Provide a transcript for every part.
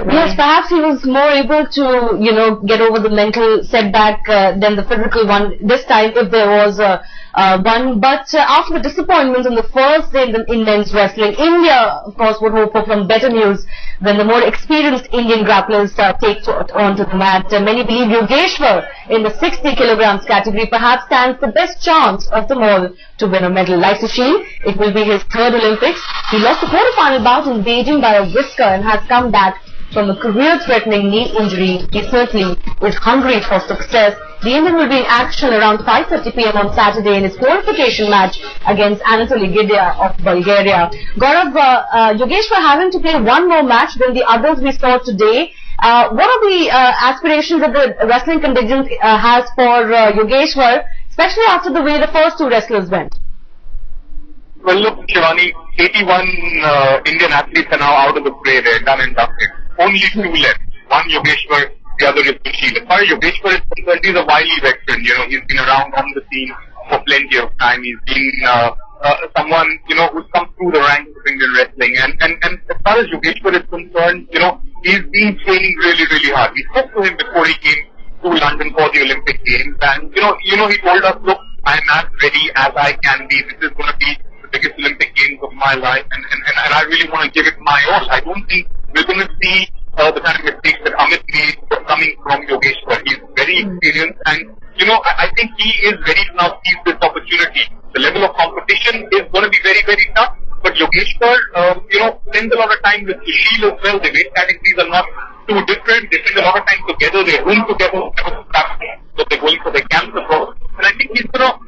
Yes, perhaps he was more able to, get over the mental setback than the physical one this time, if there was one. But after the disappointments on the first day in men's wrestling, India, of course, would hope for some better news when the more experienced Indian grapplers take onto the mat. Many believe Yogeshwar in the 60 kilograms category perhaps stands the best chance of them all to win a medal. Like Sushil, it will be his third Olympics. He lost the quarter-final bout in Beijing by a whisker and has come back from a career-threatening knee injury. He certainly is hungry for success. The Indian will be in action around 5:30 p.m. on Saturday in his qualification match against Anatoly Gidea of Bulgaria. Gaurav, Yogeshwar having to play one more match than the others we saw today. What are the aspirations that the wrestling contingent has for Yogeshwar, especially after the way the first two wrestlers went? Well, look, Shivani, 81 Indian athletes are now out of the fray. They're done and dusted. Only two left. One Yogeshwar, the other is Sushil. As far as Yogeshwar is concerned, he's a wily veteran. He's been around on the scene for plenty of time. He's been someone, who's come through the ranks of Indian wrestling. And as far as Yogeshwar is concerned, he's been training really, really hard. We spoke to him before he came to London for the Olympic Games. And, he told us, look, I'm as ready as I can be. This is going to be the biggest Olympic Games of my life. And I really want to give it my all. I don't think we're going to see the kind of mistakes that Amit made coming from Yogeshwar. He's very experienced and, I think he is ready to now seize this opportunity. The level of competition is going to be very, very tough. But Yogeshwar, spends a lot of time with Sushil as well. The weight categories are not too different. They spend a lot of time together. They room together. So they're going for their camps abroad. And I think he's going to,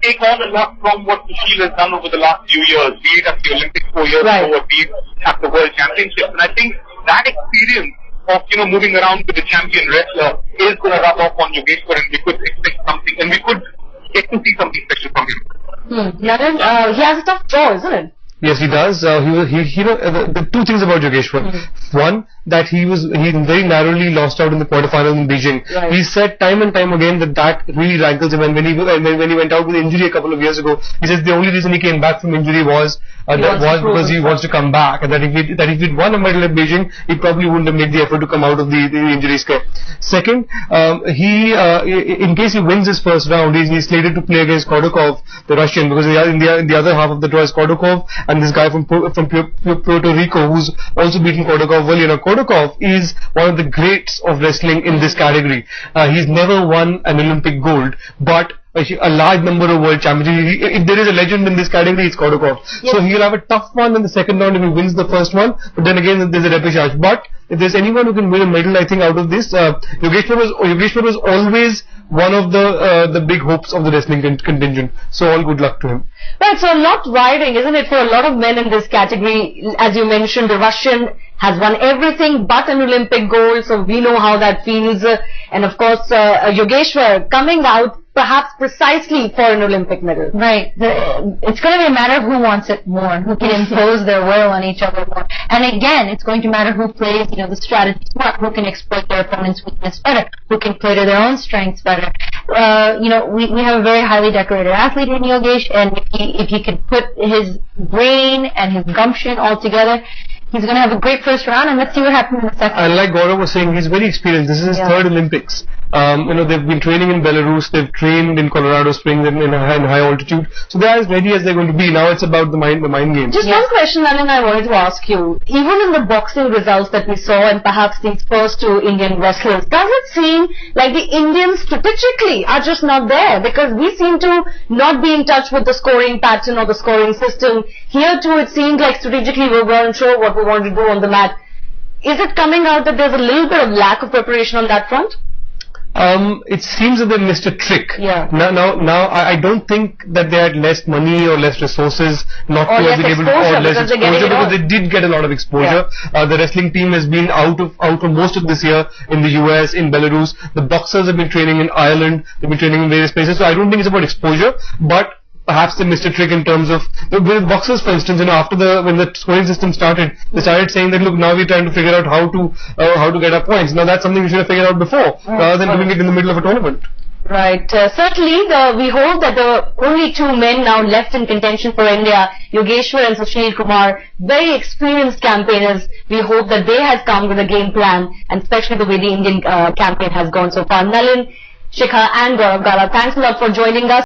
take on a lot from what Sushil has done over the last few years, be it at the Olympics 4 years ago, or be it at the World Championships. And I think that experience of, moving around with the champion wrestler is going to rub off on Yogeshwar, and we could expect something, and we could get to see something special from him. He has a tough draw, isn't it? Yes, he does. The two things about Yogeshwar. One, that he very narrowly lost out in the quarterfinal in Beijing. Right. He said time and time again that really rankles him. And when he went out with injury a couple of years ago, he says the only reason he came back from injury was because he wants to come back. And that if he'd won a medal at Beijing, he probably wouldn't have made the effort to come out of the injury scare. Second, in case he wins his first round, he's slated to play against Kodakov, the Russian, because in the other half of the draw is Kodakov and this guy from Puerto Rico who's also beaten Kodakov well. Kodakov is one of the greats of wrestling in this category. He's never won an Olympic gold, but a large number of world championships. If there is a legend in this category, it's Kodakov. Yes. So he'll have a tough one in the second round if he wins the first one, but then again there's a repechage. But if there's anyone who can win a medal, I think out of this, Yogeshwar was always one of the big hopes of the wrestling contingent. So all good luck to him. Right, so a lot riding, isn't it, for a lot of men in this category? As you mentioned, the Russian has won everything but an Olympic gold, so we know how that feels. And of course, Yogeshwar coming out perhaps precisely for an Olympic medal. Right. It's going to be a matter of who wants it more, who can impose their will on each other more. And again, it's going to matter who plays, the strategy smart, who can exploit their opponent's weakness better, who can play to their own strengths better. We have a very highly decorated athlete in Yogesh, and if he could put his brain and his gumption all together, he's going to have a great first round, and let's see what happens in the second. And like Gaurav was saying, he's very experienced. This is his third Olympics. They've been training in Belarus, they've trained in Colorado Springs in high altitude. So they're as ready as they're going to be. Now it's about the mind games. Just one question, Alan, I wanted to ask you. Even in the boxing results that we saw, and perhaps these first two Indian wrestlers, does it seem like the Indians strategically are just not there? Because we seem to not be in touch with the scoring pattern or the scoring system. Here too, it seemed like strategically we weren't sure what we wanted to do on the mat. Is it coming out that there's a little bit of lack of preparation on that front? It seems that they missed a trick. Yeah. Now, I don't think that they had less money or less resources not to have been able to, or less exposure, because they did get a lot of exposure. Yeah. The wrestling team has been out for most of this year in the US, in Belarus. The boxers have been training in Ireland. They've been training in various places. So I don't think it's about exposure, but perhaps they missed a trick in terms of with boxers, for instance. When the scoring system started, they started saying that look, now we're trying to figure out how to get our points. Now that's something we should have figured out before, rather than doing it in the middle of a tournament. Right. Certainly, we hope that the only two men now left in contention for India, Yogeshwar and Sushil Kumar, very experienced campaigners. We hope that they have come with a game plan, and especially the way the Indian campaign has gone so far. Nalin, Shikha and Gaurav Gala, thanks a lot for joining us.